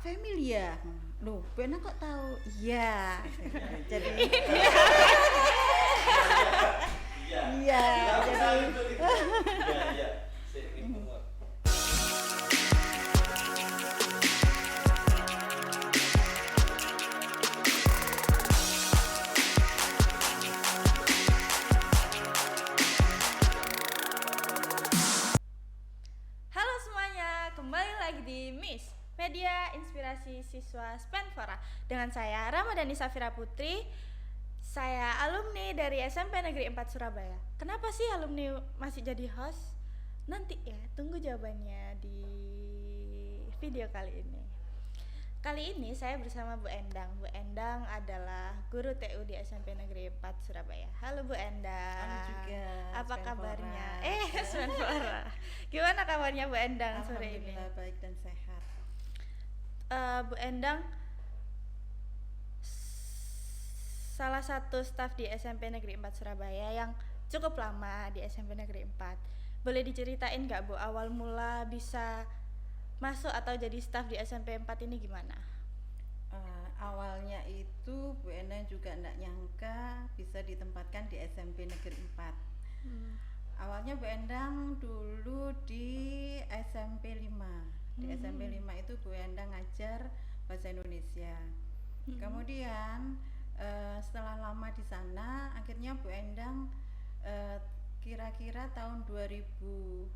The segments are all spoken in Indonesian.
Family ya. Loh, Bu Endang kok tahu? Iya. Jadi iya, jadi Halo semuanya, kembali lagi di Miss Media Inspirasi Siswa Spenfora dengan saya Ramadhani Safira Putri. Saya alumni dari SMP Negeri 4 Surabaya. Kenapa sih alumni masih jadi host? Nanti ya, tunggu jawabannya di video kali ini. Kali ini saya bersama Bu Endang. Bu Endang adalah guru TU di SMP Negeri 4 Surabaya. Halo Bu Endang. Halo juga, Apa Spenfora. kabarnya? Spenfora. Gimana kabarnya Bu Endang sore ini? alhamdulillah baik dan sehat. Bu Endang salah satu staf di SMP Negeri 4 Surabaya yang cukup lama di SMP Negeri 4. Boleh diceritain nggak Bu, awal mula bisa masuk atau jadi staf di SMP 4 ini gimana? Awalnya itu Bu Endang juga enggak nyangka bisa ditempatkan di SMP Negeri 4. Awalnya Bu Endang dulu di SMP 5. Di SMP 5 itu Bu Endang ngajar bahasa Indonesia. Kemudian setelah lama di sana, akhirnya Bu Endang kira-kira tahun 2008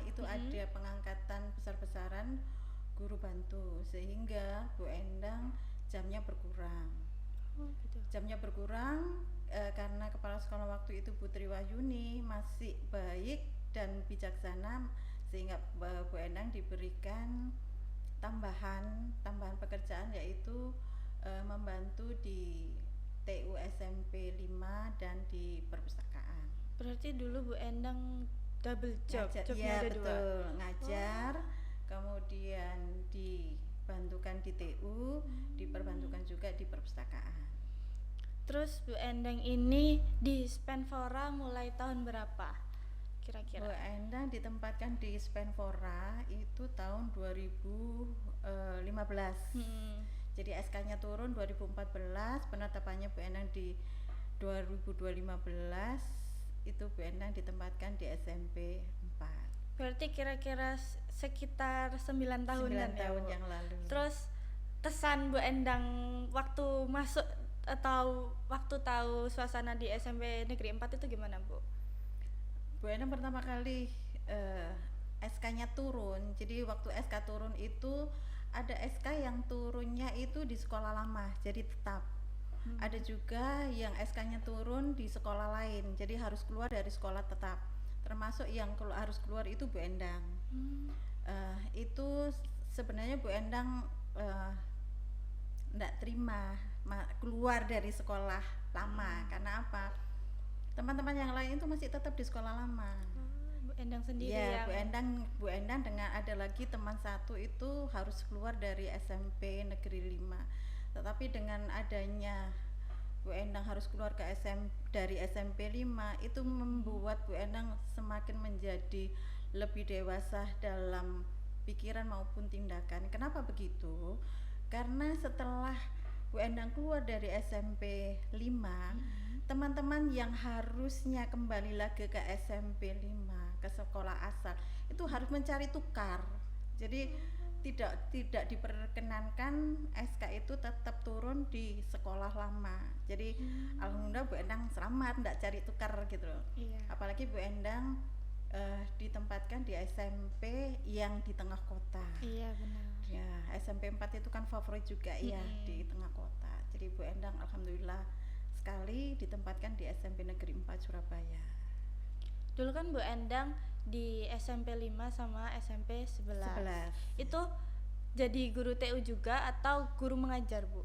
itu ada pengangkatan besar-besaran guru bantu, sehingga Bu Endang jamnya berkurang. Jamnya berkurang karena kepala sekolah waktu itu Bu Triwayuni masih baik dan bijaksana, sehingga Bu Endang diberikan tambahan pekerjaan, yaitu membantu di TU SMP 5 dan di perpustakaan. Berarti dulu Bu Endang double job, Ngajar, jobnya iya ada betul, dua. ngajar, kemudian dibantukan di TU, diperbantukan juga di perpustakaan. Terus Bu Endang ini di Spenfora mulai tahun berapa Bu kira-kira? Endang ditempatkan di Spenfora itu tahun 2015. Jadi SK-nya turun 2014, penetapannya Bu Endang di 2015, itu Bu Endang ditempatkan di SMP 4. Berarti kira-kira sekitar 9 tahunan 9 ya, tahun Bu? yang lalu. Terus kesan Bu Endang waktu masuk atau waktu tahu suasana di SMP Negeri 4 itu gimana, Bu? Bu Endang pertama kali SK-nya turun. Jadi waktu SK turun itu ada SK yang turunnya itu di sekolah lama, jadi tetap. Ada juga yang SK-nya turun di sekolah lain, jadi harus keluar dari sekolah tetap. Termasuk yang harus keluar itu Bu Endang. Itu sebenarnya Bu Endang enggak terima keluar dari sekolah lama. Karena apa? Teman-teman yang lain itu masih tetap di sekolah lama. Bu Endang sendiri Iya, yang Bu Endang dengan ada lagi teman satu itu harus keluar dari SMP Negeri 5. Tetapi dengan adanya Bu Endang harus keluar dari SMP 5, itu membuat Bu Endang semakin menjadi lebih dewasa dalam pikiran maupun tindakan. Kenapa begitu? Karena setelah Bu Endang keluar dari SMP 5, teman-teman yang harusnya kembali lagi ke SMP 5, ke sekolah asal, itu harus mencari tukar. Jadi tidak diperkenankan SK itu tetap turun di sekolah lama. Jadi alhamdulillah Bu Endang selamat, tidak cari tukar gitu loh. Iya. Apalagi Bu Endang ditempatkan di SMP yang di tengah kota. Iya, benar. Ya, SMP 4 itu kan favorit juga ya di tengah kota. Jadi Bu Endang alhamdulillah sekali ditempatkan di SMP Negeri 4 Surabaya. Dulu kan Bu Endang di SMP 5 sama SMP 11. Itu jadi guru TU juga atau guru mengajar, Bu?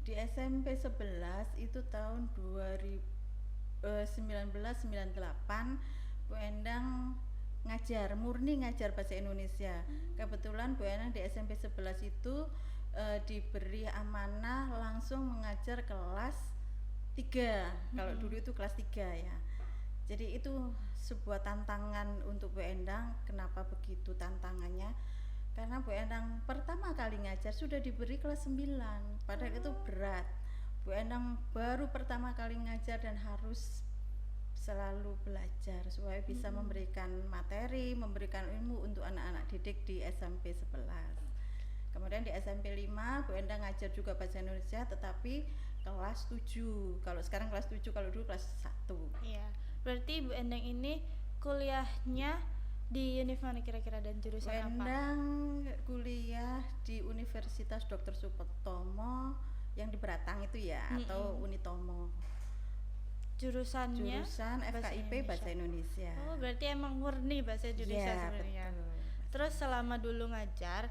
Di SMP 11 itu tahun 1998 Bu Endang murni ngajar bahasa Indonesia. Kebetulan Bu Endang di SMP 11 itu diberi amanah langsung mengajar kelas 3. Kalau dulu itu kelas 3 ya. Jadi itu sebuah tantangan untuk Bu Endang. Kenapa begitu tantangannya? Karena Bu Endang pertama kali ngajar sudah diberi kelas 9, padahal itu berat. Bu Endang baru pertama kali ngajar dan harus selalu belajar supaya bisa memberikan materi, memberikan ilmu untuk anak-anak didik di SMP 11. Kemudian di SMP 5 Bu Endang ngajar juga bahasa Indonesia tetapi kelas 7. Kalau sekarang kelas 7, kalau dulu kelas 1. Iya. Berarti Bu Endang ini kuliahnya di univ mana kira-kira dan Bu jurusan apa? Endang kuliah di Universitas Dr. Supotomo yang di Beratang itu ya, atau Unitomo. Jurusannya Jurusan FKIP Bahasa Indonesia. Oh, berarti emang murni bahasa Indonesia Iya, sebenarnya. betul. Terus selama dulu ngajar,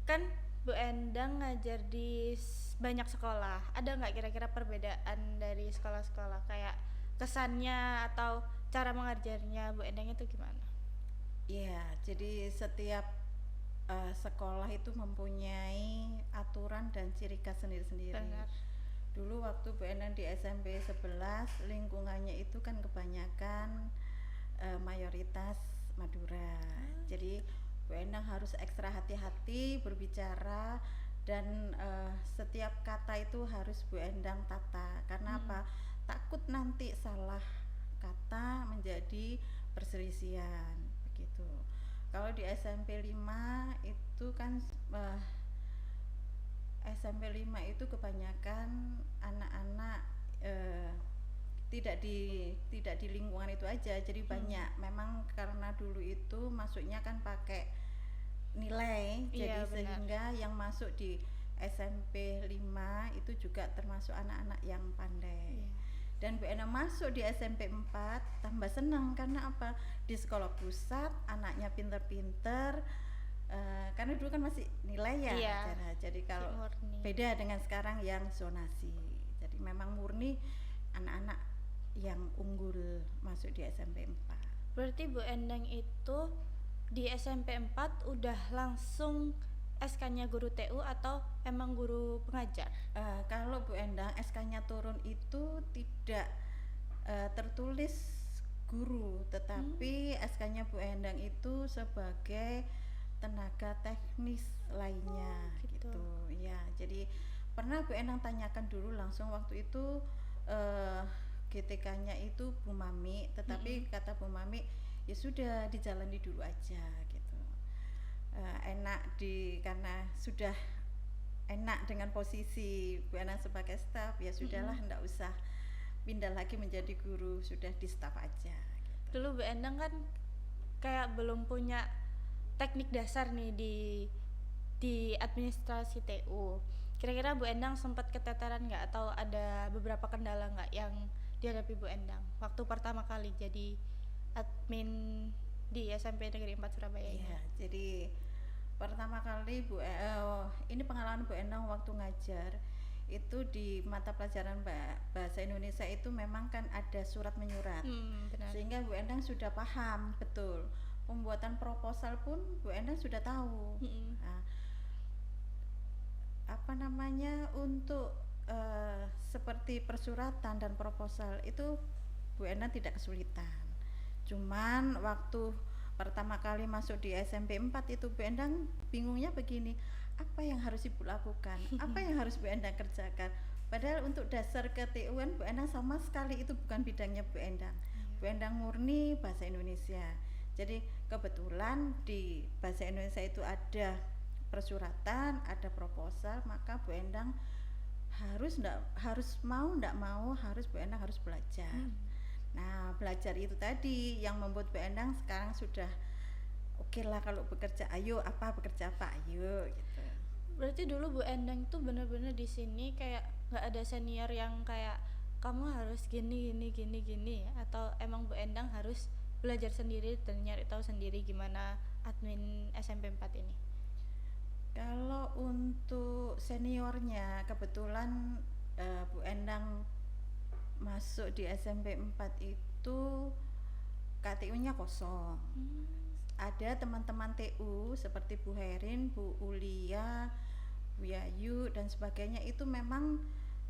kan Bu Endang ngajar di banyak sekolah. Ada nggak kira-kira perbedaan dari sekolah-sekolah, kayak kesannya atau cara mengajarnya Bu Endang itu gimana? Iya, jadi setiap sekolah itu mempunyai aturan dan ciri khas sendiri-sendiri. Benar. Dulu waktu Bu Endang di SMP 11, lingkungannya itu kan kebanyakan mayoritas Madura. Jadi Bu Endang harus ekstra hati-hati berbicara dan setiap kata itu harus Bu Endang tata. Karena apa? Takut nanti salah kata menjadi perselisihan begitu. Kalau di SMP 5 itu kan SMP 5 itu kebanyakan anak-anak tidak di lingkungan itu aja, jadi banyak. Memang karena dulu itu masuknya kan pakai nilai, Iya, jadi sehingga yang masuk di SMP 5 itu juga termasuk anak-anak yang pandai. Dan Bu Endang masuk di SMP 4 tambah senang karena apa? Di sekolah pusat anaknya pinter-pinter, karena dulu kan masih nilai ya. Iya. Jadi kalau Murni. beda dengan sekarang yang zonasi. Jadi memang murni anak-anak yang unggul masuk di SMP 4. Berarti Bu Endang itu di SMP 4 udah langsung SK-nya guru TU atau emang guru pengajar? Kalau Bu Endang SK-nya turun itu tidak tertulis guru, tetapi SK-nya Bu Endang itu sebagai tenaga teknis lainnya gitu. Ya, jadi pernah Bu Endang tanyakan dulu langsung waktu itu GTK-nya itu Bu Mami, tetapi kata Bu Mami ya sudah dijalani dulu aja gitu. Enak karena sudah enak dengan posisi Bu Endang sebagai staf, ya sudahlah, enggak usah pindah lagi menjadi guru, sudah di staf aja gitu. Dulu Bu Endang kan kayak belum punya teknik dasar nih di administrasi TU. Kira-kira Bu Endang sempat keteteran nggak atau ada beberapa kendala nggak yang dihadapi Bu Endang waktu pertama kali jadi admin di SMP Negeri 4 Surabaya ini? Iya, jadi pertama kali ini pengalaman Bu Endang waktu ngajar itu di mata pelajaran bahasa Indonesia itu memang kan ada surat menyurat. Benar. Sehingga Bu Endang sudah paham betul. Pembuatan proposal pun Bu Endang sudah tahu. Nah, untuk seperti persuratan dan proposal itu Bu Endang tidak kesulitan. Cuman waktu pertama kali masuk di SMP 4 itu Bu Endang bingungnya begini, apa yang harus Ibu lakukan? Apa yang harus Bu Endang kerjakan? Padahal untuk dasar ke-TU-an Bu Endang sama sekali itu bukan bidangnya Bu Endang. Bu Endang murni bahasa Indonesia. Jadi kebetulan di bahasa Indonesia itu ada persuratan, ada proposal, maka Bu Endang harus Bu Endang harus belajar. Nah, belajar itu tadi yang membuat Bu Endang sekarang sudah oke lah kalau bekerja, bekerja apa, ayo gitu. Berarti dulu Bu Endang tuh bener-bener di sini kayak nggak ada senior yang kayak kamu harus gini atau emang Bu Endang harus belajar sendiri dan nyari tahu sendiri gimana admin SMP 4 ini? Kalau untuk seniornya kebetulan Bu Endang masuk di SMP 4 itu KTU-nya kosong. Ada teman-teman TU seperti Bu Herin, Bu Ulia, Bu Yayu dan sebagainya itu memang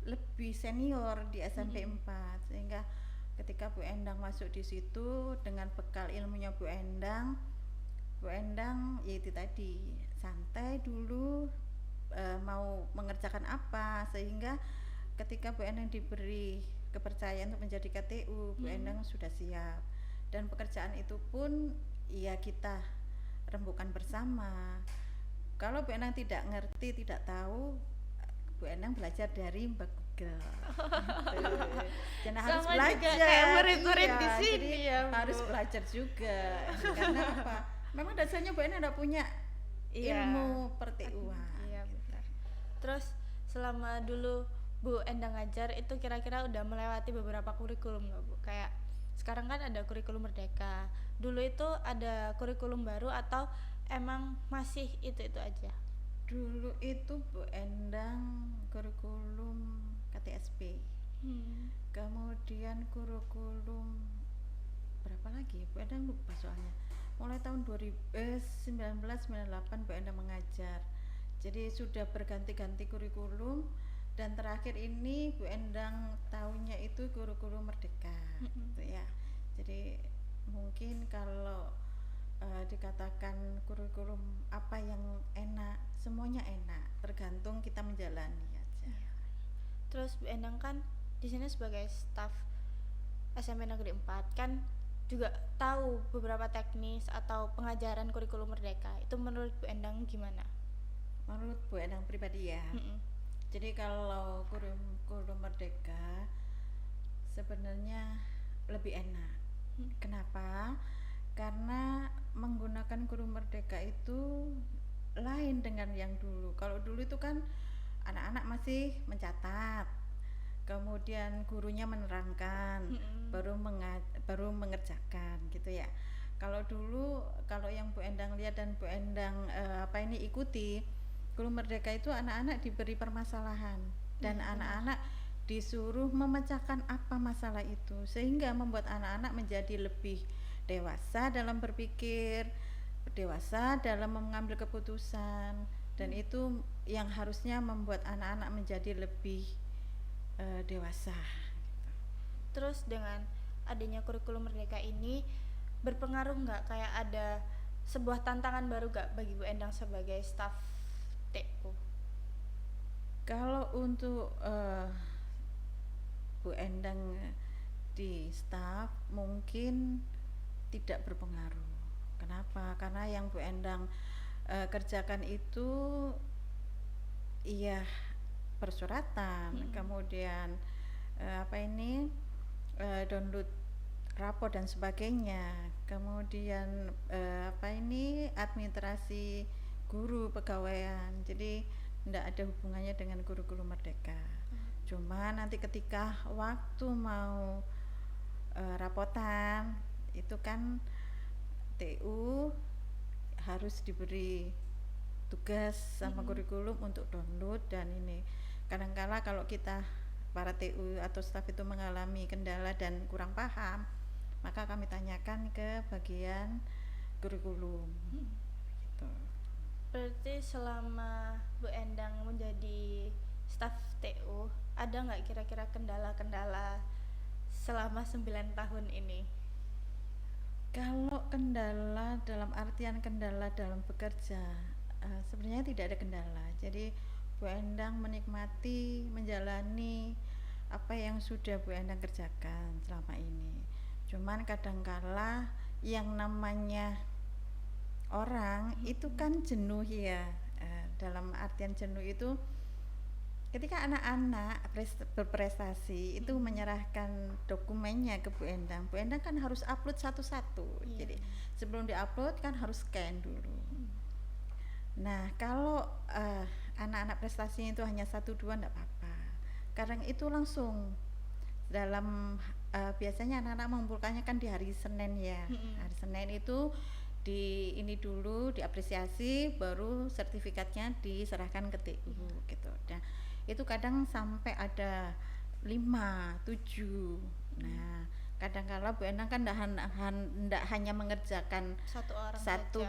lebih senior di SMP 4, sehingga ketika Bu Endang masuk di situ dengan bekal ilmunya Bu Bu Endang ya itu tadi santai dulu, mau mengerjakan apa, sehingga ketika Bu Endang diberi kepercayaan untuk menjadi KTU, Bu Endang sudah siap, dan pekerjaan itu pun ya kita rembukan bersama. Kalau Bu Endang tidak ngerti, tidak tahu, Bu Endang belajar dari Mbak Google. Gitu. Dan harus Sama juga belajar. kayak murid-murid di Iya, sini jadi ya, Bu. harus belajar juga. Karena apa? Memang dasarnya Bu Endang tidak punya Iya. ilmu pertiuan. Iya, benar. Terus selama dulu Bu Endang ngajar itu kira-kira udah melewati beberapa kurikulum nggak, Bu? Kayak sekarang kan ada kurikulum Merdeka. Dulu itu ada kurikulum baru atau emang masih itu aja? Dulu itu Bu Endang kurikulum KTSP. Kemudian kurikulum berapa lagi? Bu Endang lupa soalnya. Mulai tahun 1998 Bu Endang mengajar. Jadi sudah berganti-ganti kurikulum, dan terakhir ini Bu Endang tahunnya itu kurikulum Merdeka. Gitu ya. Jadi mungkin kalau dikatakan kurikulum apa yang enak, semuanya enak, tergantung kita menjalani aja. Terus Bu Endang kan di sini sebagai staf SMP Negeri 4 kan juga tahu beberapa teknis atau pengajaran kurikulum Merdeka. Itu menurut Bu Endang gimana? Menurut Bu Endang pribadi ya. Jadi kalau kurikulum Merdeka sebenarnya lebih enak. Kenapa? Karena menggunakan kurikulum Merdeka itu lain dengan yang dulu. Kalau dulu itu kan anak-anak masih mencatat, kemudian gurunya menerangkan, baru mengerjakan gitu ya. Kalau dulu, kalau yang Bu Endang lihat dan Bu Endang ikuti, kurikulum Merdeka itu anak-anak diberi permasalahan, dan anak-anak disuruh memecahkan apa masalah itu, sehingga membuat anak-anak menjadi lebih dewasa dalam berpikir, dewasa dalam mengambil keputusan, dan itu yang harusnya membuat anak-anak menjadi lebih dewasa. Terus dengan adanya kurikulum Merdeka ini berpengaruh nggak, kayak ada sebuah tantangan baru nggak bagi Bu Endang sebagai staf TU? Kalau untuk Bu Endang di staf mungkin tidak berpengaruh. Kenapa? Karena yang Bu Endang kerjakan itu iya persuratan, kemudian download rapor dan sebagainya, kemudian administrasi guru pegawaian. Jadi tidak ada hubungannya dengan kurikulum Merdeka. Cuma nanti ketika waktu mau rapotan itu kan TU harus diberi tugas sama kurikulum untuk download, dan ini kadang-kala kalau kita para TU atau staf itu mengalami kendala dan kurang paham, maka kami tanyakan ke bagian kurikulum. Gitu. Berarti selama Bu Endang menjadi staf TU, ada nggak kira-kira kendala-kendala selama 9 tahun ini? Kalau kendala dalam artian kendala dalam bekerja, sebenarnya tidak ada kendala. Jadi Bu Endang menikmati menjalani apa yang sudah Bu Endang kerjakan selama ini. Cuman kadangkala yang namanya orang itu kan jenuh ya. Dalam artian jenuh itu ketika anak-anak berprestasi itu menyerahkan dokumennya ke Bu Endang. Bu Endang kan harus upload satu-satu. Jadi sebelum diupload kan harus scan dulu. Nah, kalau anak-anak prestasinya itu hanya 1-2 enggak apa-apa. Kadang itu langsung dalam biasanya anak-anak mengumpulkannya kan di hari Senin ya. Hari Senin itu ini dulu diapresiasi, baru sertifikatnya diserahkan ke TU gitu. Nah, itu kadang sampai ada 5-7. Nah, kadang-kala Bu Endang kan tidak hanya mengerjakan satu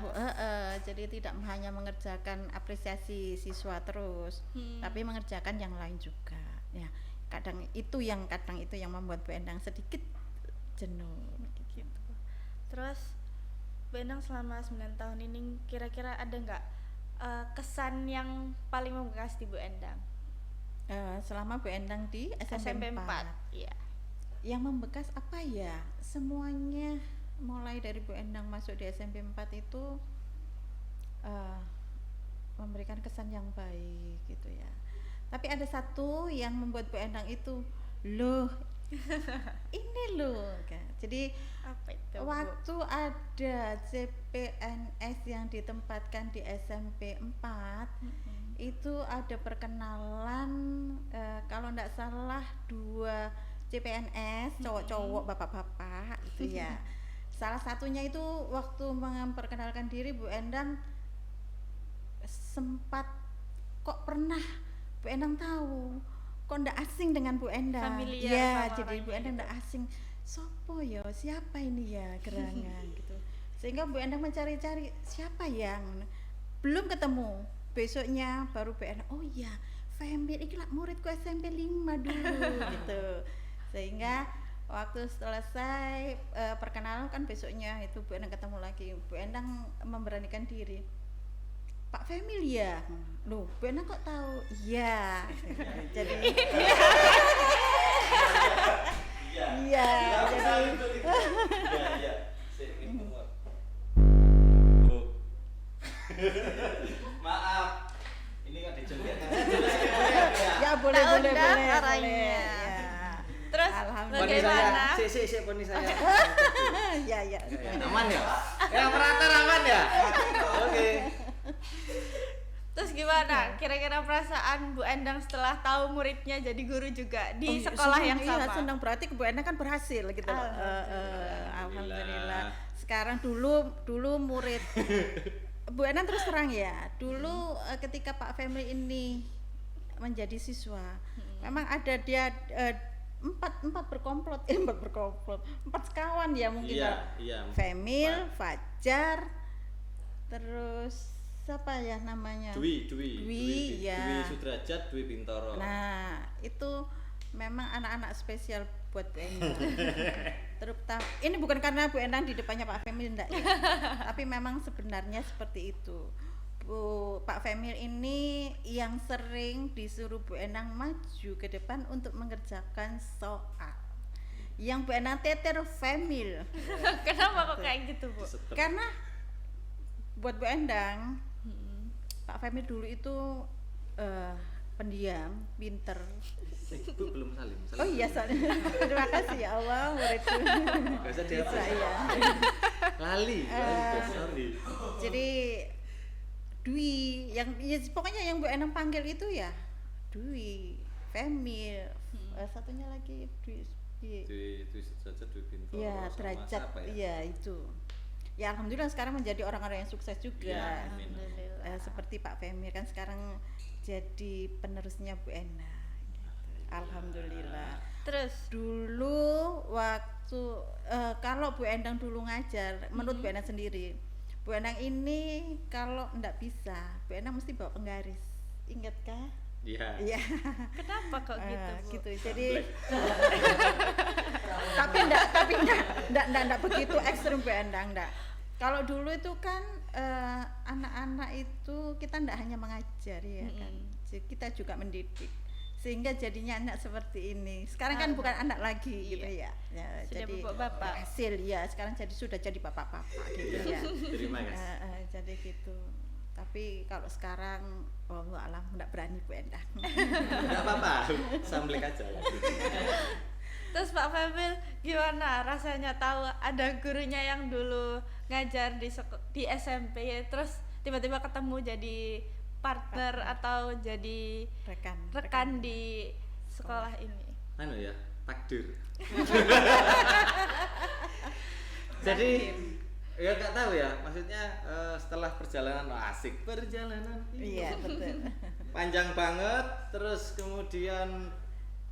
jadi tidak hanya mengerjakan apresiasi siswa terus, tapi mengerjakan yang lain juga ya. Kadang itu yang membuat Bu Endang sedikit jenuh gitu. Terus Bu Endang selama 9 tahun ini kira-kira ada nggak kesan yang paling membekas di Bu Endang? Selama Bu Endang di SMP 4. Iya. Yang membekas apa ya? Semuanya mulai dari Bu Endang masuk di SMP 4 itu memberikan kesan yang baik gitu ya. Tapi ada satu yang membuat Bu Endang itu loh ini loh kan. Jadi Apa itu, Bu? waktu ada CPNS yang ditempatkan di SMP 4 itu ada perkenalan kalau enggak salah 2 CPNS cowok-cowok bapak-bapak itu ya. Salah satunya itu waktu memperkenalkan diri Bu Endang sempat kok pernah Bu Endang tahu kok ndak asing dengan Bu Endang. Familiar Ya, sama jadi Bu orangnya Endang gitu. ndak asing. Sopo ya, siapa ini ya gerangan gitu. Sehingga Bu Endang mencari-cari siapa yang belum ketemu. Besoknya baru Bu Endang, oh iya, Femir iki lah muridku SMP 5 dulu gitu. Sehingga waktu selesai perkenalan kan besoknya itu Bu Endang ketemu lagi. Bu Endang memberanikan diri. Pak Femil ya, loh Bu Endang kok tahu? Iya, jadi iya, jadi Maaf. Ini kan dijelek. ya boleh Tak boleh undang boleh orangnya. ya. Terus Alhamdulillah. bagaimana? Poni saya. Ya ya. Aman ya? Yang operator aman ya? Oke. Terus gimana? Kira-kira perasaan Bu Endang setelah tahu muridnya jadi guru juga di sekolah yang sama? Iya, senang, berarti Bu Endang kan berhasil gitu loh. Alhamdulillah. Sekarang dulu murid Bu Endang terus terang ya. Dulu ketika Pak Femri ini menjadi siswa, memang ada dia empat berkomplot, empat sekawan ya mungkin. Iya. Femil, Fajar, terus siapa ya namanya? Dwi ya. Dwi Sudrajat, Dwi Bintoro. Nah, itu memang anak-anak spesial buat Bu Endang. Terutama ini bukan karena Bu Endang di depannya Pak Femil enggak ya. Tapi memang sebenarnya seperti itu. Pak Femil ini yang sering disuruh Bu Endang maju ke depan untuk mengerjakan soal. Yang Bu Endang teter Femil. Kenapa kok kayak gitu, Bu? Karena buat Bu Endang Pak Femil dulu itu pendiam, pinter. Bu belum salim. Oh iya, terima kasih ya Allah muridku. Gak usah dihapus. Bisa ya. Lali, sorry. Jadi Dwi yang ya, pokoknya yang Bu Endang panggil itu ya Dwi, Femil, satunya lagi Dwi Sudrajat, Dwi Bintoro. ya sama derajat, siapa ya? iya itu. Ya alhamdulillah sekarang menjadi orang-orang yang sukses juga. Ya, amin. Seperti Pak Femil kan sekarang jadi penerusnya Bu Endang. Gitu. Alhamdulillah. Terus Dulu waktu kalau Bu Endang dulu ngajar, menurut Bu Endang sendiri, Bu Endang ini kalau ndak bisa, Bu Endang mesti bawa penggaris. Ingat kah? Iya. Iya. kenapa kok gitu, Bu? Gitu. Jadi tapi enggak begitu ekstrem Bu Endang, enggak. Kalau dulu itu kan anak-anak itu kita enggak hanya mengajar ya kan. Kita juga mendidik. Sehingga jadinya anak seperti ini. Sekarang kan bukan anak lagi gitu ya. Ya Sudah jadi bapak-bapak. hasil ya, sekarang sudah jadi bapak-bapak gitu ya. Terima guys. Jadi gitu. Tapi kalau sekarang wallahu alam enggak berani Bu Endang. Enggak apa-apa. Samblek aja. Terus Pak Femil gimana rasanya tahu ada gurunya yang dulu ngajar di SMP terus tiba-tiba ketemu jadi partner atau jadi rekan di sekolah ini? Anu ya, takdir. Jadi ya nggak tahu ya, maksudnya setelah perjalanan asik perjalanan ini. Iya betul. Panjang banget, terus kemudian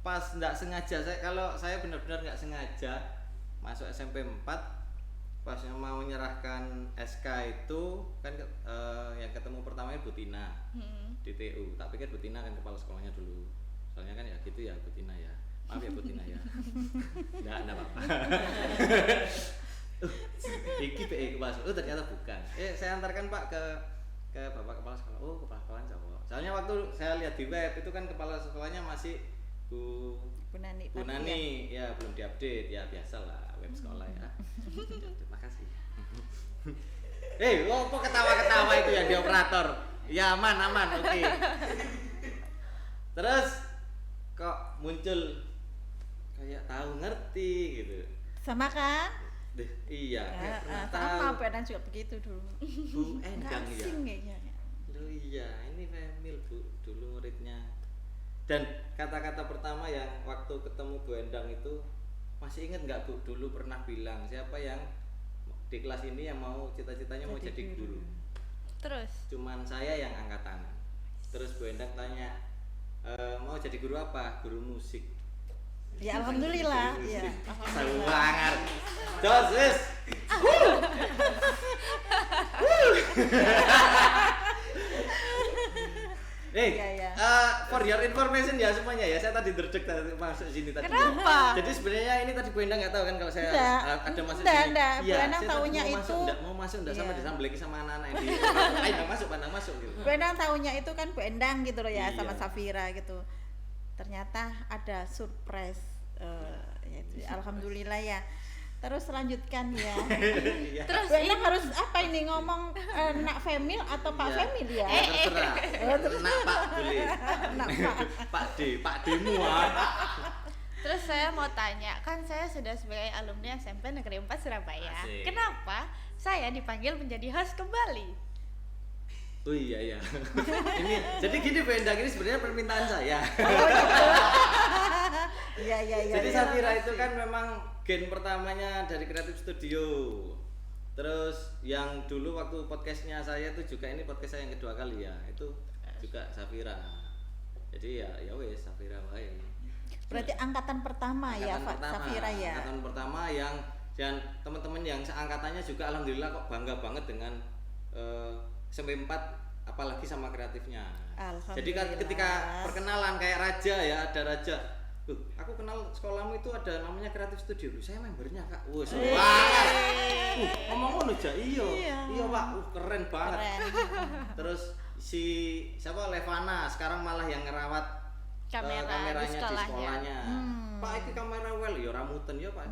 pas nggak sengaja kalau saya benar-benar nggak sengaja masuk SMP 4 pas mau menyerahkan SK itu kan yang ketemu pertamanya Bu Tina di TU, tak pikir Bu Tina kan kepala sekolahnya dulu, soalnya kan ya gitu ya Bu Tina ya, maaf ya Bu Tina ya. Nggak apa-apa. Iki PE kepala sekolah. Oh ternyata bukan. Saya antarkan Pak ke Bapak kepala sekolah. Oh kepala sekolah cowok. Soalnya waktu saya lihat di web itu kan kepala sekolahnya masih Bu Nani, ya belum diupdate ya biasalah web sekolah ya. Terima kasih. Lo kok ketawa-ketawa itu ya di operator? Ya aman, oke. Terus kok muncul kayak tahu ngerti gitu. Sama kan? Iya, kayak pernah sama tahu. Benan juga begitu dulu. Bu Endang ya. Asing kayaknya. Loh iya, ini Femil Bu, dulu muridnya. Dan kata-kata pertama yang waktu ketemu Bu Endang itu masih ingat nggak Bu? Dulu pernah bilang siapa yang di kelas ini yang mau cita-citanya mau jadi guru. Terus Cuman saya yang angkat tangan. Terus Bu Endang tanya, mau jadi guru apa? Guru musik. Ya alhamdulillah, Guru ya. musik. Alhamdulillah. Sangat. Jos, wis. Iya. For your information ya semuanya ya, saya tadi derdek tadi masuk sini tadi. Kenapa? Jadi sebenarnya ini tadi Bu Endang nggak tahu kan kalau saya Enggak. ada masuk Enggak, sini. enggak. Bu Iya, Endang saya taunya tadi itu- mau masuk enggak sama Iya. disambeleki sama anak-anak yang di. Ayo Pandang masuk gitu. Bu Endang tahunya itu kan Bu Endang gitu loh ya, Iya. sama Safira gitu. Ternyata ada surprise. Alhamdulillah ya. Terus lanjutkan ya. Iya. terus Bu Endang harus apa ini ngomong nak Femil atau Pak Iya. Femil ya? Terserah. Nak Pak boleh. Nak Pak. Pak Demu ah. Terus saya mau tanya, kan saya sudah sebagai alumni SMP Negeri 4 Surabaya. Asik. Kenapa saya dipanggil menjadi host kembali? Oh iya. Ini jadi gini Bu Endang, ini sebenarnya permintaan saya. Iya. Jadi iya. Safira itu kan memang gen pertamanya dari Creative Studio. Terus yang dulu waktu podcastnya saya itu juga ini podcast saya yang kedua kali ya, itu juga Safira. Jadi ya wes Safira wae. Berarti angkatan pertama ya, Angkatan pertama, Safira ya. Angkatan pertama yang dan teman-teman yang seangkatannya juga alhamdulillah kok bangga banget dengan SMP 4 apalagi sama kreatifnya. Jadi kan Alhamdulillah. ketika perkenalan kayak Raja ya, ada Raja. Aku kenal sekolahmu itu ada namanya Creative Studio. Saya membernya Kak. Wah, semangat. Ngomong ngono aja. Iya Pak. Keren banget. Keren. Terus si siapa Levana sekarang malah yang ngerawat kameranya di sekolahnya. Pak itu kamera well ya ramuten ya Pak.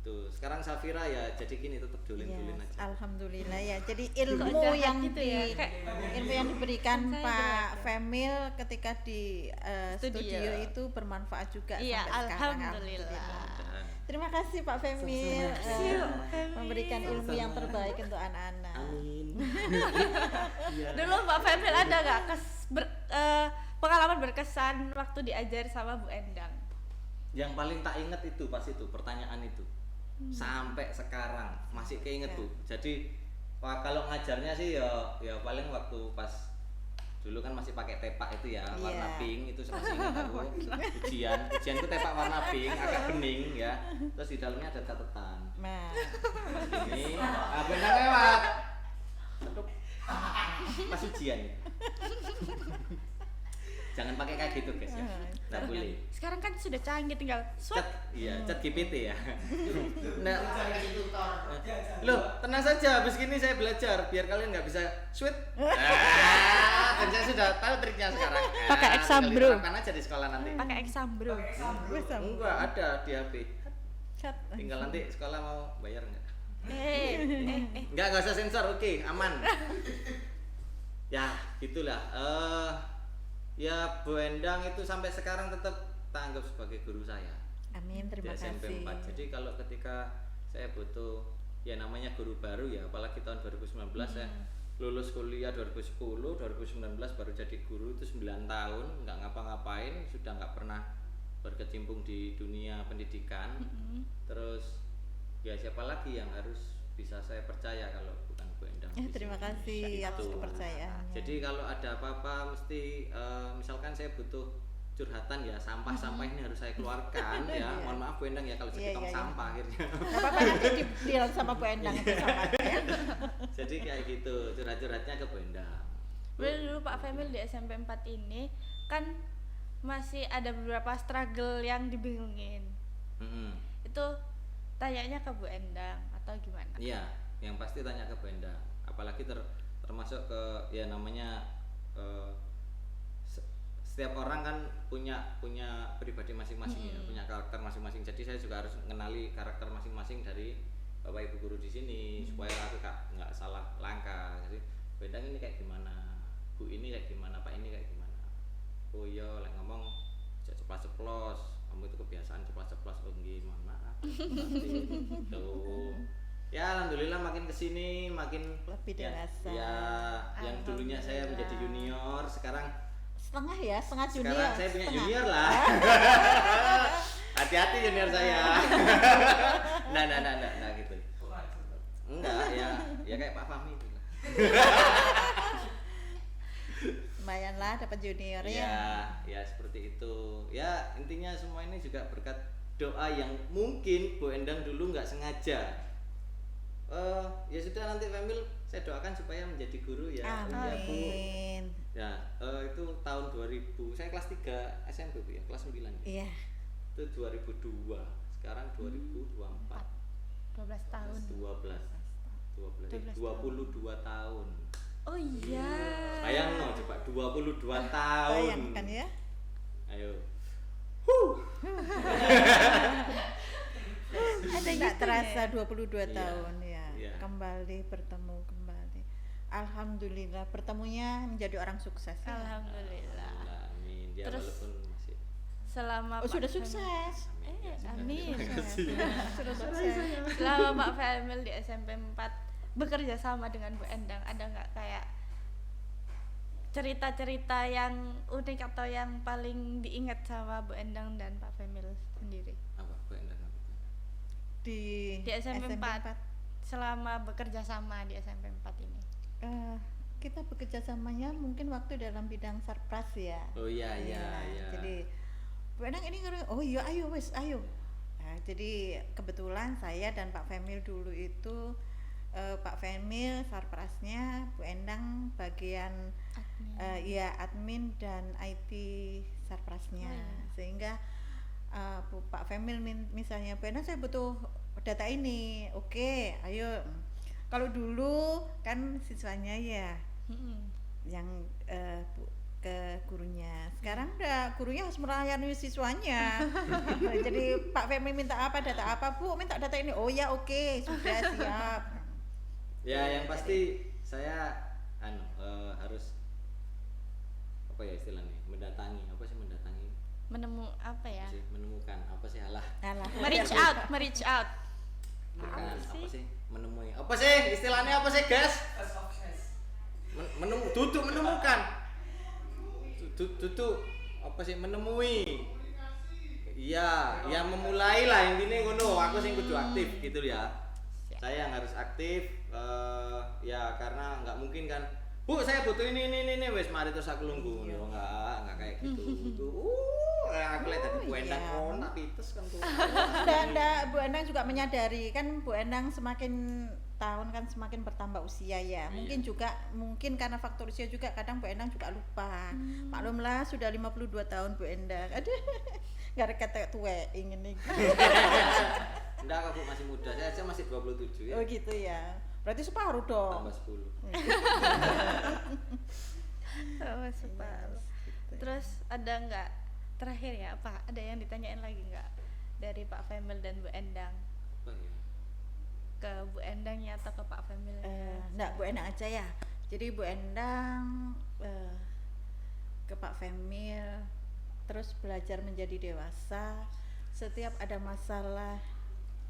Tuh, sekarang Safira ya jadi gini tetap dolin-dolin Yes, aja. alhamdulillah ya. Jadi Kok ilmu jahat yang gitu ya? Kayak- ilmu yang diberikan Kan saya Pak jahat ya. Femil ketika di studio Studio. itu bermanfaat juga Iya, sampai sekarang. alhamdulillah. Terima kasih Pak Femil memberikan ilmu yang terbaik untuk anak-anak. Amin. Iya. Dulu Mbak Femil ada nggak pengalaman berkesan waktu diajar sama Bu Endang? Yang paling tak inget itu pas itu pertanyaan itu. Sampai sekarang masih keinget Bu. Jadi kalau ngajarnya sih ya paling waktu pas dulu kan masih pakai tepak itu ya, warna Iya. pink itu masih ingat aku. Ujian itu tepak warna pink agak bening ya. Terus di dalamnya ada catatan. Nah, Ini benar lewat. Aduh. Pas ujian. Jangan pakai kayak gitu guys ya. Nggak boleh. Sekarang kan sudah canggih, tinggal swab. Chat GPT ya. Nah, loh, tenang saja, habis gini saya belajar biar kalian nggak bisa sweet. Kan saya sudah tahu triknya sekarang. Pakai exam, tinggal bro. diterapkan aja di sekolah nanti. Pakai exam bro. Enggak ada di HP. chat. Tinggal nanti sekolah mau bayar nggak? Nggak usah sensor, oke, aman. Ya, gitulah. Ya Bu Endang itu sampai sekarang tetap tak anggap sebagai guru saya. Amin, Di terima SMP kasih. 4. Jadi kalau ketika saya butuh ya namanya guru baru ya, apalagi tahun 2019 saya lulus kuliah 2010, 2019 baru jadi guru itu 9 tahun, nggak ngapa-ngapain, sudah nggak pernah berkecimpung di dunia pendidikan. Terus ya siapa lagi yang harus bisa saya percaya kalau bukan Bu Endang? Ya, di terima sini. kasih Gitu. atas kepercayaannya. Jadi kalau ada apa-apa mesti misalkan saya butuh curhatan ya sampah-sampah ini harus saya keluarkan ya. Mohon maaf Bu Endang ya kalau jadi Iya, tong iya. sampah akhirnya. Gak apa-apa nanti di-deal sama Bu Endang itu sama ya. Jadi kayak gitu curhat-curhatnya ke Bu Endang. Dulu Pak Femil di SMP 4 ini kan masih ada beberapa struggle yang dibingungin. Mm-mm. Itu tanyanya ke Bu Endang atau gimana? Iya, yang pasti tanya ke Bu Endang. Apalagi termasuk ke ya namanya setiap orang kan punya pribadi masing-masing ya, punya karakter masing-masing. Jadi saya juga harus mengenali karakter masing-masing dari Bapak Ibu guru di sini supaya aku nggak salah langkah. Jadi Bu Endang ini kayak gimana, Bu ini kayak gimana, Pak ini kayak gimana. Oh iya, like ngomong ceplos-ceplos, kamu itu kebiasaan ceplos-ceplos. Oh nggih, mohon maaf. Tuh. Ya alhamdulillah makin kesini makin Lebih dewasa. Ya, yang dulunya saya menjadi junior, sekarang setengah junior. sekarang saya punya junior lah. Hati-hati junior saya. Nah gitu. Enggak, ya kayak Pak Fahmi gitu. Lumayan lah dapat junior Ya seperti itu. Ya intinya semua ini juga berkat doa yang mungkin Bu Endang dulu nggak sengaja. Ya sudah, nanti Famil saya doakan supaya menjadi guru ya. Amin. Ya, Bu. Ya, itu tahun 2000. Saya kelas 3 SMP Bu ya, kelas 9 ya. Iya. Itu 2002. Sekarang 2024. 12 tahun. 22 tahun. Oh iya. Bayang no, coba 22 tahun. Bayangkan ya. Ayo. Ada Tidak gitu terasa ya? 22 Iya. tahun ya. Iya. Kembali bertemu kembali. Alhamdulillah bertemunya menjadi orang sukses. Ya. Alhamdulillah. Amin. Ya Terus- walaupun masih Selama Oh, Pak sudah Famil- sukses. Amin. Sudah sukses. Selama Pak Famil di SMP 4 bekerja sama dengan Bu Endang, ada nggak kayak cerita-cerita yang unik atau yang paling diingat sama Bu Endang dan Pak Famil sendiri apa Bu Endang? Di SMP 4 selama bekerja sama di SMP 4 ini? Kita bekerja samanya mungkin waktu dalam bidang sarpras ya. Oh iya. Jadi Bu Endang ini oh iya ayo wes ayo. Nah, jadi kebetulan saya dan Pak Femil dulu itu Pak Femil sarprasnya, Bu Endang bagian admin dan IT sarprasnya. Oh, iya. Sehingga Pak Femil misalnya Bu Endang saya butuh data ini. Oke, ayo. Kalau dulu kan siswanya ya yang ke gurunya. Sekarang udah gurunya harus melayani siswanya. Jadi Pak Femi minta apa, data apa, Bu minta data ini. Oh ya oke, sudah siap. Ya yang pasti saya harus apa ya istilahnya, mendatangi. Apa sih mendatangi? Apa ya? Apa sih? Menemukan apa sih alah? Alah. Mereach out. Bukan Apa apa sih? sih? Menemui. Apa sih istilahnya apa sih, guys? Duduk menemukan. Duduk apa sih menemui? Iya, yang memulai lah intinya ngono. Aku sih kudu aktif gitu ya. Saya yang harus aktif ya karena nggak mungkin kan. Bu, saya butuh ini wes mari terus aku lungguh. Iya. Enggak kayak gitu. Aku lihat tadi Bu Endang iya. konak pites kan tuh. Nggak, Bu Endang juga menyadari kan Bu Endang semakin tahun kan semakin bertambah usia ya. Mungkin karena faktor usia juga kadang Bu Endang juga lupa. Maklumlah sudah 52 tahun Bu Endang. Aduh. Enggak ada kata tua ingin nih. Enggak, aku masih muda. Saya aja masih 27 ya. Oh gitu ya. Berarti separuh dong. Tambah 10. Oh, separuh. Gitu. Terus ada nggak terakhir ya Pak? Ada yang ditanyain lagi nggak dari Pak Femil dan Bu Endang Apa ya? ke Bu Endangnya atau ke Pak Femil? Enggak, Bu Endang aja ya. Jadi Bu Endang ke Pak Femil terus belajar menjadi dewasa. Setiap ada masalah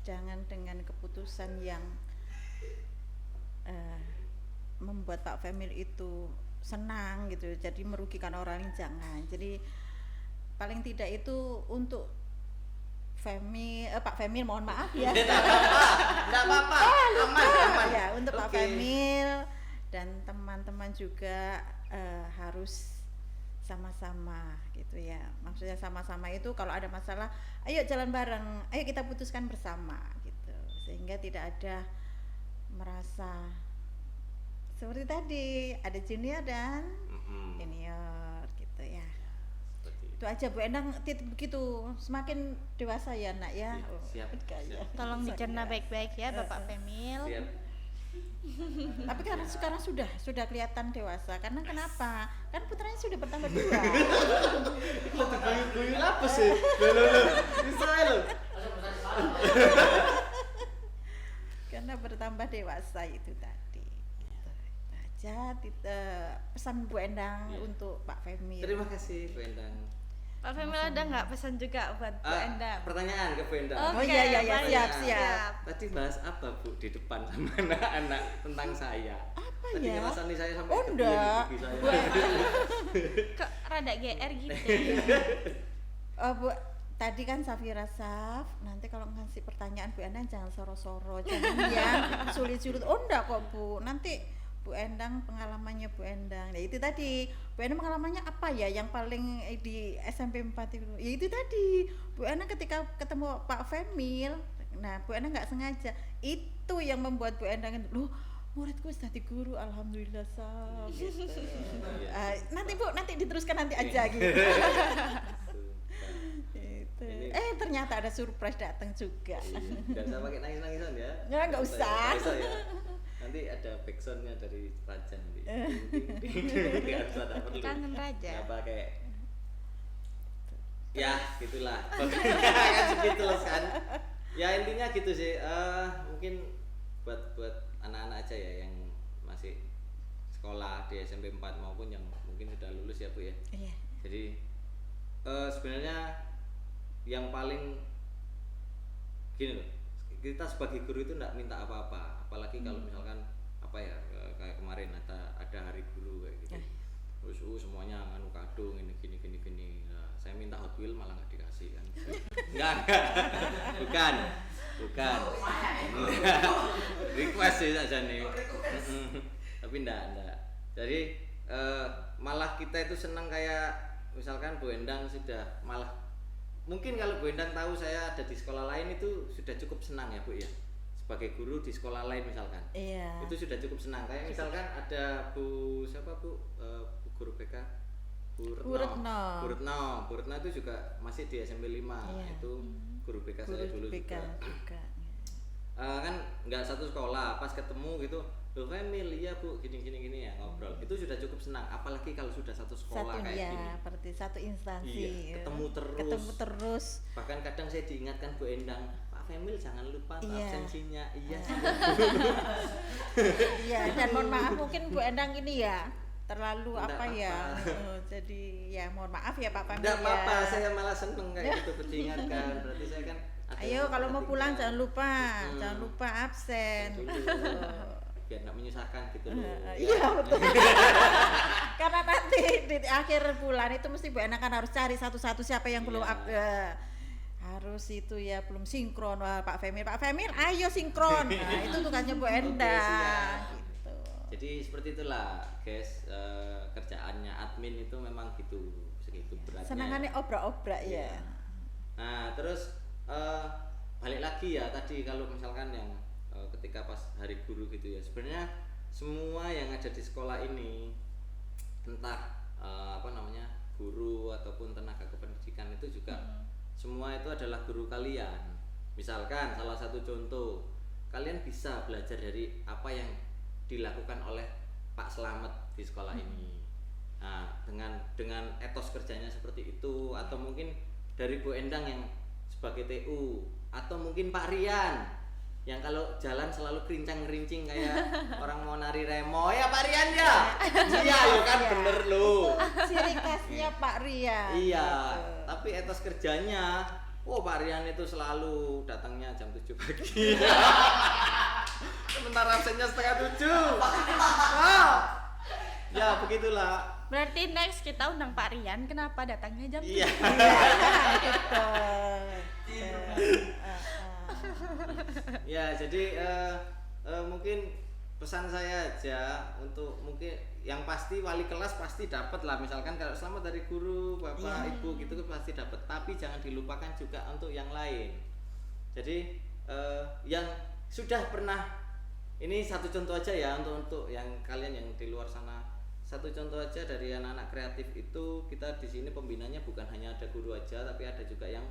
jangan dengan keputusan yang membuat Pak Femil itu senang gitu. Jadi merugikan orang lain jangan. Jadi paling tidak itu untuk Pak Femil mohon maaf ya. Enggak apa-apa. Aman. Ya, untuk Pak Oke. Femil dan teman-teman juga harus sama-sama gitu ya. Maksudnya sama-sama itu kalau ada masalah, ayo jalan bareng, ayo kita putuskan bersama gitu. Sehingga tidak ada merasa seperti tadi ada junior dan senior gitu ya. Seperti itu. Itu aja Bu Endang titip begitu. Semakin dewasa ya nak ya. Iya, siap, Kaya. siap. Tolong dicerna baik-baik ya Bapak Femil. Siap. Tapi karena sekarang sudah kelihatan dewasa. Karena kenapa? Kan putranya sudah bertambah 2. Kok guyu-guyu apa sih? Loh. Bisa lho. Karena bertambah dewasa itu tadi. Itu aja pesan Bu Endang Iya. untuk Pak Femil. Terima kasih Bu Endang. Pak Femil ada nggak pesan juga buat Bu Endang? Pertanyaan ke Bu Endang. Oh, iya, baik. siap. Tadi bahas apa Bu di depan sama anak-anak tentang saya? Apa Tadi ya? ngerasani saya sampai Oh, kebelet enggak. gigi saya. Kok rada GR gitu. Bu, tadi kan Safira Saf, nanti kalau ngasih pertanyaan Bu Endang jangan soro-soro, jangan yang sulit-sulit. Oh enggak kok Bu, nanti Bu Endang pengalamannya Bu Endang. Nah itu tadi, Bu Endang pengalamannya apa ya yang paling di SMP 4 itu? Ya itu tadi, Bu Endang ketika ketemu Pak Femil, nah Bu Endang nggak sengaja, itu yang membuat Bu Endang itu, loh muridku sudah di guru, alhamdulillah Saf. Gitu. Nanti Bu, nanti diteruskan nanti aja gitu. Gitu. Ternyata ada surprise datang juga. Gak usah pakai nangis-nangisan ya. Ya, nggak usah. Nggak usah ya. Nanti ada backsoundnya dari Raja nanti. Nggak usah, tak perlu. Kangen Raja. Nggak pakai. Ya gitulah. Kan segitu kan. Ya intinya gitu sih. Mungkin buat anak-anak aja ya yang masih sekolah di SMP 4 maupun yang mungkin sudah lulus ya Bu ya. Iya. Jadi sebenarnya yang paling gini loh, kita sebagai guru itu enggak minta apa-apa, apalagi kalau misalkan apa ya kayak kemarin ada hari guru kayak gitu. Terus semuanya nganu kado ini gini. Nah, saya minta Hot Wheels malah nggak dikasih kan. Enggak. Bukan. Request sih saja nih. Tapi enggak. Jadi malah kita itu senang kayak misalkan Bu Endang sudah malah mungkin kalau Bu Endang tahu saya ada di sekolah lain itu sudah cukup senang ya Bu ya, sebagai guru di sekolah lain misalkan. Iya. Itu sudah cukup senang. Kayak misalkan ada Bu siapa Bu, Bu guru BK Bu Retno. Bu Retno itu juga masih di SMP 5. Iya. Itu guru BK saya dulu BK juga. Kan nggak satu sekolah, pas ketemu gitu loh Femil, iya Bu, gini ya ngobrol. Itu sudah cukup senang, apalagi kalau sudah satu sekolah kayak gini. Seperti satu instansi. Iya, ketemu terus. Bahkan kadang saya diingatkan Bu Endang, Pak Femil jangan lupa absensinya. Iya. Iya, dan mohon maaf mungkin Bu Endang ini ya terlalu Nggak apa ya. apa. Jadi ya mohon maaf ya Pak Femil. Enggak ya. apa-apa, saya malah seneng kayak gitu diingatkan. Berarti saya kan Ayo kalau mau pulang jangan lupa absen. Biar nggak menyusahkan gitu loh. Iya betul. Karena nanti di akhir bulan itu mesti Bu Endang kan harus cari satu-satu siapa yang belum harus itu ya belum sinkron. Wah, Pak Femil ayo sinkron. Nah itu tugasnya Bu Endang gitu. Jadi seperti itulah guys, kerjaannya admin itu memang gitu, segitu beratnya. Senangannya obrak-obrak ya. Nah terus balik lagi ya tadi kalau misalkan yang ketika pas hari guru gitu ya, sebenarnya semua yang ada di sekolah ini entah guru ataupun tenaga kependidikan itu juga semua itu adalah guru kalian. Misalkan salah satu contoh, kalian bisa belajar dari apa yang dilakukan oleh Pak Slamet di sekolah ini. Nah, dengan etos kerjanya seperti itu, atau mungkin dari Bu Endang yang sebagai TU, atau mungkin Pak Rian yang kalau jalan selalu kerincang-kerincing kayak orang mau nari remo. Ya Pak Rian ya. Iya, ya kan bener lu. Ciri khasnya Pak Rian. Iya, gitu. tapi etos kerjanya, Pak Rian itu selalu datangnya jam 7 pagi. Sementara absennya setengah 7. Ya begitulah. Berarti next kita undang Pak Rian, kenapa datangnya jam 7? Iya. Gitu. Ya jadi mungkin pesan saya aja untuk mungkin yang pasti wali kelas pasti dapat lah, misalkan kalau selamat dari guru bapak ibu gitu pasti dapat, tapi jangan dilupakan juga untuk yang lain. Jadi yang sudah pernah, ini satu contoh aja ya untuk yang kalian yang di luar sana satu contoh aja dari anak-anak kreatif itu, kita di sini pembinanya bukan hanya ada guru aja, tapi ada juga yang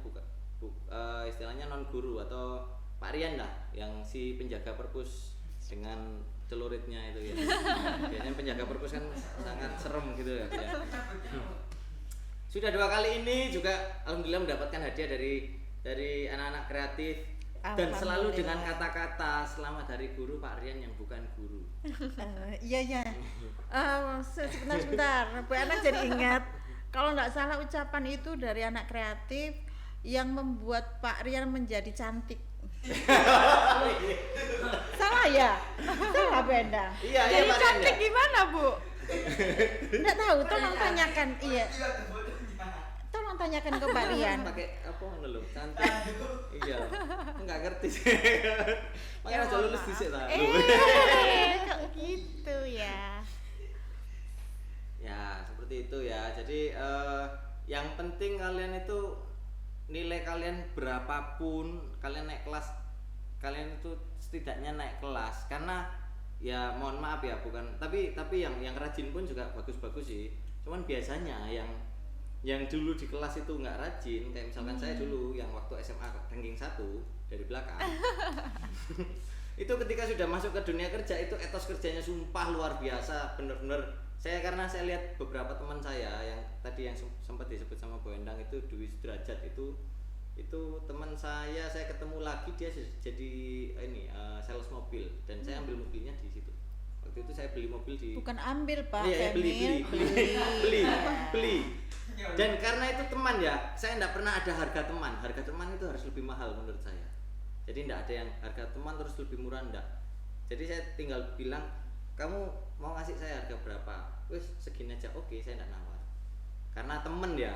istilahnya non guru atau Pak Rian lah, yang si penjaga perpus dengan celuritnya itu ya. Biasanya penjaga perpus kan sangat serem gitu ya. Sudah 2 kali ini juga alhamdulillah mendapatkan hadiah dari anak-anak kreatif, dan selalu dengan kata-kata selamat dari guru Pak Rian yang bukan guru. Iya. Sebentar, Bu Ana jadi ingat. Kalau nggak salah ucapan itu dari anak kreatif yang membuat Pak Rian menjadi cantik. Salah ya? Salah Bu Endang. Iya, Jadi Pak Rian, cantik ya. gimana, Bu? Nggak tahu, tolong tanyakan. Iya. Tolong tanyakan ke Pak Rian. Pakai apa ngono lho, cantik. Iya. Enggak ngerti sih. Makanya aja lulus dhisik ta. Kok gitu ya? Ya, seperti itu ya. Jadi yang penting kalian itu nilai kalian berapapun, kalian naik kelas, kalian itu setidaknya naik kelas. Karena ya mohon maaf ya, bukan tapi yang rajin pun juga bagus-bagus sih. Cuman biasanya yang dulu di kelas itu nggak rajin, kayak misalkan saya dulu yang waktu SMA ranking 1 dari belakang. Itu ketika sudah masuk ke dunia kerja itu etos kerjanya sumpah luar biasa, bener-bener. Karena saya lihat beberapa teman saya yang tadi yang sempat disebut sama Bu Endang itu Dwi Sudrajat, itu teman saya ketemu lagi, dia jadi sales mobil, dan saya ambil mobilnya di situ. Waktu itu saya beli mobil di, Bukan ambil Pak, iya, Femil. beli. Dan karena itu teman ya, saya tidak pernah ada harga teman. Harga teman itu harus lebih mahal menurut saya. Jadi tidak ada yang harga teman terus lebih murah, enggak. Jadi saya tinggal bilang, kamu mau ngasih saya harga berapa? Wis segini aja, oke, saya tidak nawar. Karena temen ya.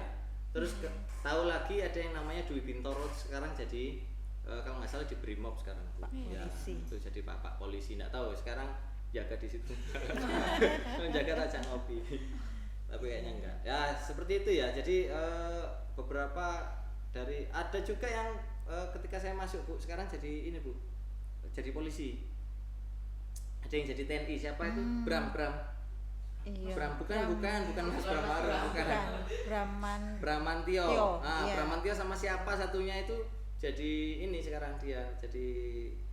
Terus tahu lagi ada yang namanya Dwi Bintoro, sekarang jadi kalau nggak salah di Brimob sekarang. Pak Ya, polisi. itu jadi Pak polisi, nggak tahu sekarang jaga di situ. Menjaga raja ngopi. Tapi kayaknya enggak. Ya seperti itu ya. Jadi beberapa dari ada juga yang ketika saya masuk Bu, sekarang jadi ini Bu, jadi polisi. Ada yang jadi TNI, siapa itu? Bram. Iya. Bukan Mas Bram Harum, bukan. Bramantio. Iya. Bramantio sama siapa satunya itu jadi ini sekarang dia jadi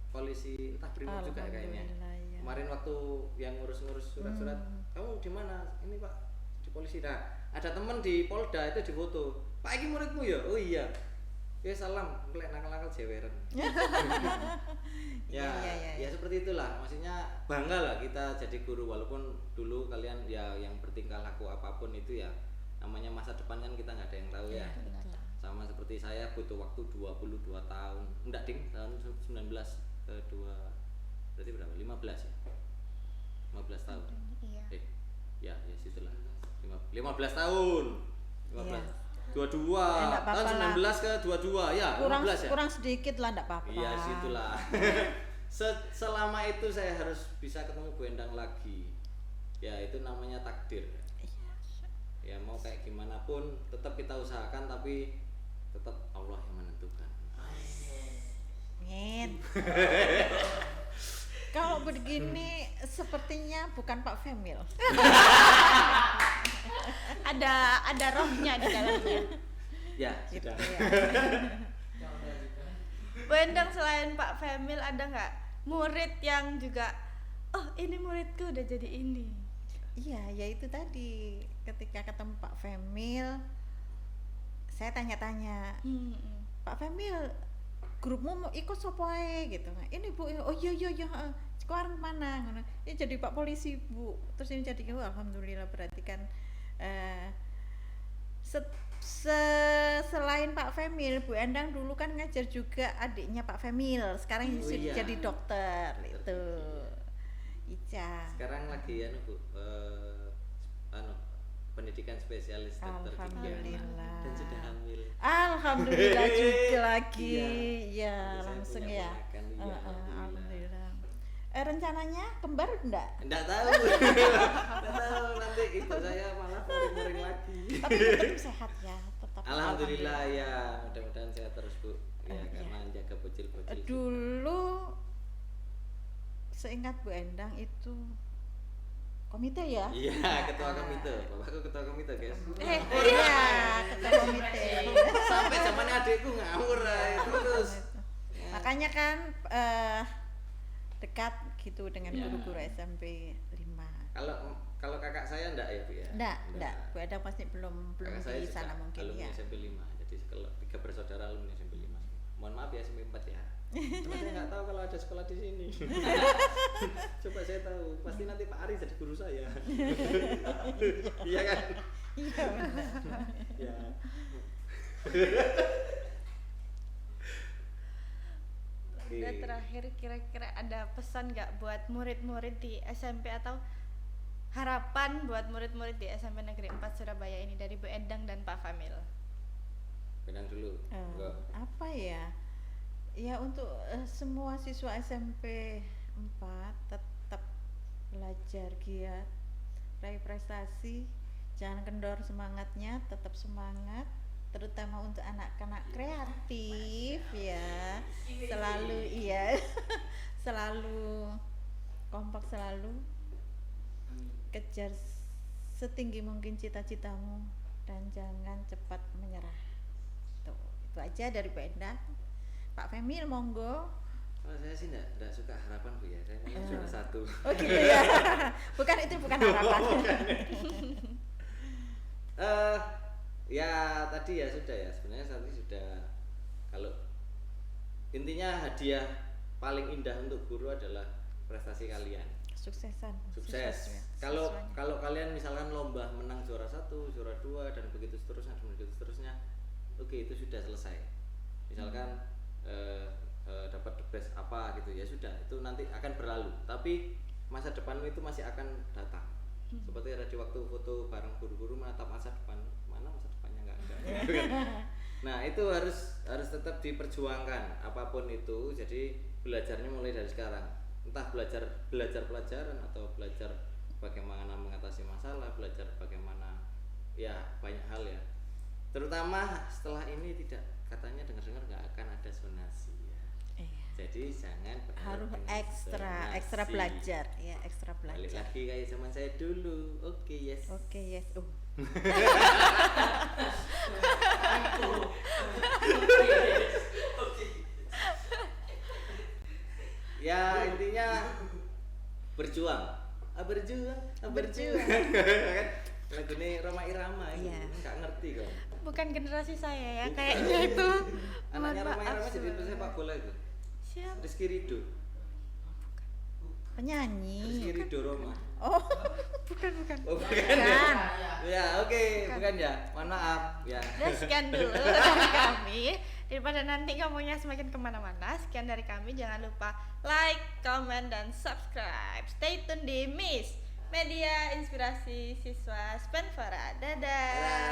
polisi entah Brimob juga kayaknya. Alhamdulillah, ya. Kemarin waktu yang ngurus surat-surat, kamu di mana? Ini Pak, di polisi. Nah, ada temen di Polda itu difoto. Pak, ini muridmu ya? Oh iya. Ya salam, ngelek nakal-nakal jeweren. Ya seperti itulah. Maksudnya bangga lah kita jadi guru, walaupun dulu kalian ya yang bertingkah laku apapun itu ya namanya masa depan kan kita nggak ada yang tahu ya. Sama seperti saya butuh waktu 22 tahun. Enggak ding, tahun 19 berarti berapa? 15 ya? 15 tahun. Iya. Ya situlah. 15 tahun. 15. Iya. 22. Enggak Tahun apa-apa 19 ke 22. Ya, 15 ya. Kurang sedikit lah, enggak apa-apa. Iya, situlah. Selama itu saya harus bisa ketemu Bu Endang lagi. Ya, itu namanya takdir. Ya, mau kayak gimana pun tetap kita usahakan, tapi tetap Allah yang menentukan. Amin. Kalau begini sepertinya bukan Pak Femil. Ada rohnya di dalamnya. Ya, Gitu sudah. ya. Bu Endang, selain Pak Femil ada nggak murid yang juga, oh ini muridku udah jadi ini? Iya, ya itu tadi ketika ketemu Pak Femil, saya tanya-tanya, Pak Femil, grupmu mau ikut sopo ae gitu. Ini Bu, oh iya, sekarang mana? Ini jadi Pak Polisi Bu. Terus ini jadi, oh, alhamdulillah, berarti kan selain Pak Femil, Bu Endang dulu kan ngajar juga adiknya Pak Femil. Sekarang sudah iya. jadi dokter itu. Ica. Sekarang lagi Bu, pendidikan spesialis dokter gigi Alhamdulillah. dan sudah hamil. Alhamdulillah juga lagi. Iya. Ya, Saya langsung punya ya. ponakan, iya, Alhamdulillah. Rencananya kembar enggak? Enggak tahu. Enggak tahu, nanti ibu saya malah muring-muring lagi. Tapi tetap sehat ya, tetap. Alhamdulillah ya, mudah-mudahan sehat terus Bu. Ya, Iya. karena jaga bocil-bocil. Dulu seingat Bu Endang itu komite ya? Iya, ketua komite. Bapakku ketua komite, guys. Iya, ketua komite. Sampai zaman adikku ngawur terus. Makanya kan dekat gitu dengan guru-guru SMP 5. Kalau kakak saya enggak ya, Bu ya? Enggak. Bu Edang pasti belum Kakak saya di sana juga mungkin alumni ya. SMP 5. Jadi kalau 3 bersaudara alumni SMP 5. Mohon maaf ya SMP 4 ya. Karena saya nggak tahu kalau ada sekolah di sini. Coba saya tahu, pasti nanti Pak Ari jadi guru saya. Iya kan? Iya benar. Ya. Dan terakhir kira-kira ada pesan nggak buat murid-murid di SMP atau harapan buat murid-murid di SMP Negeri 4 Surabaya ini dari Bu Endang dan Pak Famil? Benang dulu. Enggak. Apa ya? Ya untuk semua siswa SMP 4 tetap belajar giat, raih prestasi, jangan kendor semangatnya, tetap semangat, terutama untuk anak-anak kreatif ya. Selalu kompak, selalu kejar setinggi mungkin cita-citamu dan jangan cepat menyerah. Itu aja dari Bu Endang. Pak Femil monggo. Kalau saya sih enggak suka harapan, Bu ya. Saya mau juara 1. Oh gitu ya. bukan harapan. Ya tadi ya sudah ya. Sebenarnya tadi sudah, kalau intinya hadiah paling indah untuk guru adalah prestasi kalian. Sukses. Kalau kalian misalkan lomba menang juara 1, juara 2 dan begitu seterusnya, oke, itu sudah selesai. Misalkan dapat the best apa gitu ya, sudah, itu nanti akan berlalu. Tapi masa depanmu itu masih akan datang. Seperti ada di waktu foto bareng guru-guru menatap masa depan, mana masa depannya nggak ada. Nah itu harus tetap diperjuangkan apapun itu. Jadi belajarnya mulai dari sekarang. Entah belajar pelajaran atau belajar bagaimana mengatasi masalah, belajar bagaimana ya banyak hal ya. Terutama setelah ini katanya dengar-dengar nggak akan ada zonasi ya. Jadi jangan harus ekstra belajar ya, ekstra belajar. Balik lagi kayak zaman saya dulu. Oke, yes. Ya intinya berjuang. Kan lagu ini Roma Irama ini nggak ngerti kok. Bukan generasi saya ya, kayaknya itu. Anaknya Roma Irama jadi pesepak bola itu. Siapa? Rizky Ridho. Penyanyi. Rizky Ridho Roma. Oh, Bukan. Oh, bukan ya? Ya, oke, bukan ya. Mohon maaf ya. Dan sekian dulu dari kami. Daripada nanti ngomongnya semakin kemana-mana, sekian dari kami. Jangan lupa like, comment, dan subscribe. Stay tune di Miss Media Inspirasi Siswa Spenfora. Dadah.